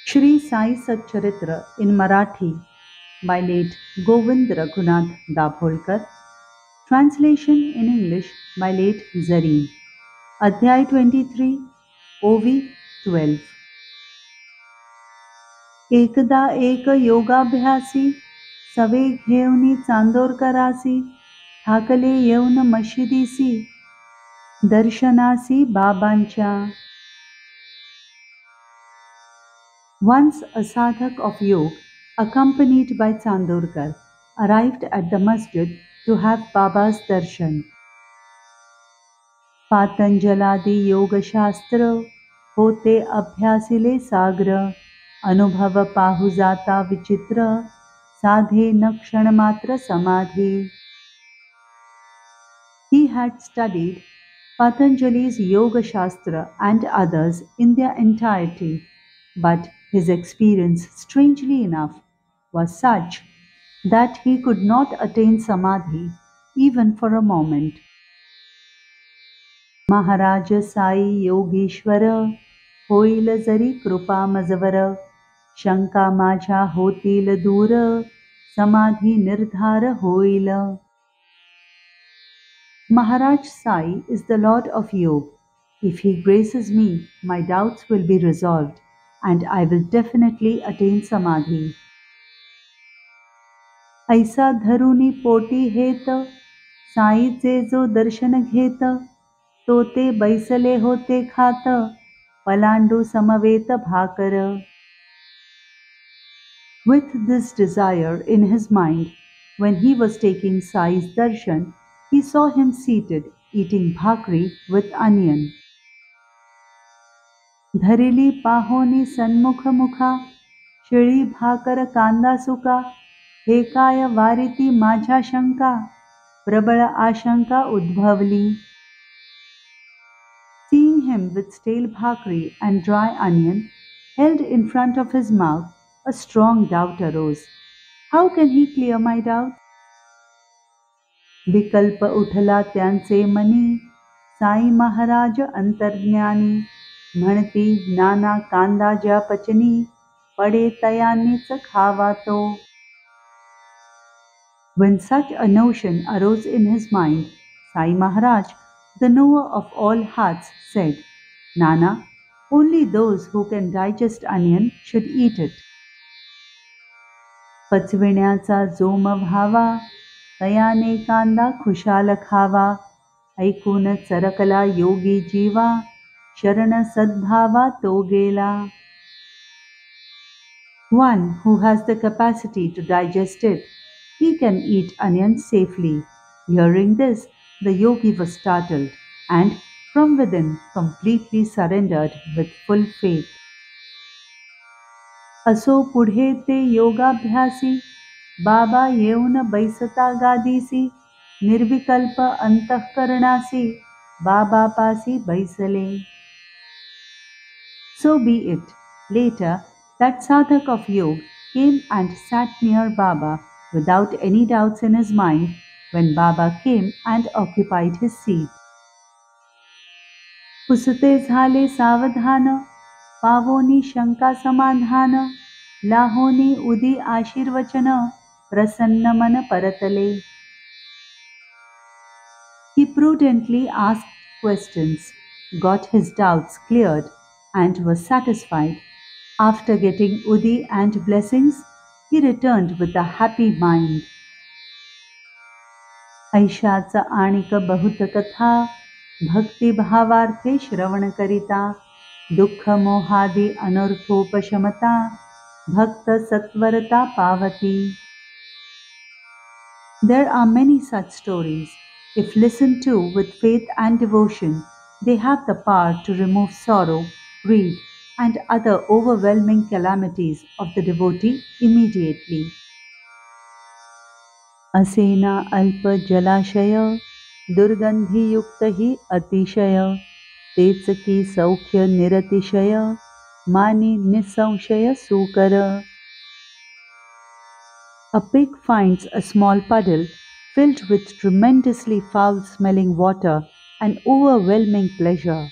Shri Sai Satcharitra in Marathi by late Govind Raghunath Dabholkar. Translation in English by late Zareen. Adhyay 23, OV 12. एकदा एक योगाभ्यासी सवे घेऊनी चांदोरकरासी ठाकले येऊन मशिदीसी दर्शनासी बाबांच्या. Once a sadhak of yoga, accompanied by Chandorkar, arrived at the masjid to have Baba's darshan. पातंजलादी योगशास्त्र होते अभ्यासिले साग्र अनुभव पाहु जाता विचित्र साधे न क्षणमात्र समाधी. He had studied Patanjali's Yoga Shastra and others in their entirety, but his experience, strangely enough, was such that he could not attain samadhi even for a moment. महाराज साई योगीश्वर होईल जरी कृपा मजवर शंका माझ्या होतील दूर समाधी निर्धार होईल. Maharaj Sai is the Lord of Yoga. If he graces me, my doubts will be resolved and I will definitely attain samadhi. ऐसा धरुनी पोटी हेत साईचे जो दर्शन घेत तो ते बैसले होते खात पलांडू समवेत Bhaker. With this desire in his mind, when he was taking Sai's darshan, he saw him seated eating bhakri with onion. धरिली पाहोनी सन्मुख मुखा शिळी भाकर कांदा सुका हे काय वारिती माझ्या शंका प्रबळ आशंका उद्भवली. Seeing him with stale bhakri and dry onion held in front of his mouth, a strong doubt arose. How can he clear my doubt? विकल्प उठला त्यांचे मनी साई महाराज अंतर्ज्ञानी म्हणती नाना कांदा ज्या पचनी पडे तयानीच खावा तो. When such a notion arose in his mind, Sai Maharaj, the knower of all hearts, said, Nana, only those who can digest onion should eat it. पचविण्याचा जोम व्हावा तयाने कांदा खुशाल खावा ऐकून चरकला योगी जीवा शरण सद्भावा तो गेला. One who has the capacity to digest it, he can eat onions safely. Hearing this, the yogi was startled and from within completely surrendered with full faith. असो पुढे ते योगाभ्यासी बाबा येऊन बैसता गादीसी निर्विकल्प अंतःकरणासी बाबा पासी बैसले. So be it. Later, that sadhak of yoga came and sat near Baba without any doubts in his mind when Baba came and occupied his seat. पुसते झाले सावधान पावोनी शंका समाधान लाहोनी उदी आशीर्वचन प्रसन्न मन परतले. He prudently asked questions, got his doubts cleared, and was satisfied. After getting Udi and blessings, he returned with a happy mind. ऐशाचा आणिक बहुत कथा भक्ती भावार्थे श्रवण करिता दुःख मोहादी अनर्थोपशमता भक्त सत्वरता पावती. There are many such stories. If listened to with faith and devotion, they have the power to remove sorrow, greed, and other overwhelming calamities of the devotee immediately. असेना अल्प जलाशय दुर्गंधीयुक्त ही अतिशय तेच की सौख्य निरतिशय मानी निसंशय सुकर. A pig finds a small puddle filled with tremendously foul-smelling water an overwhelming pleasure.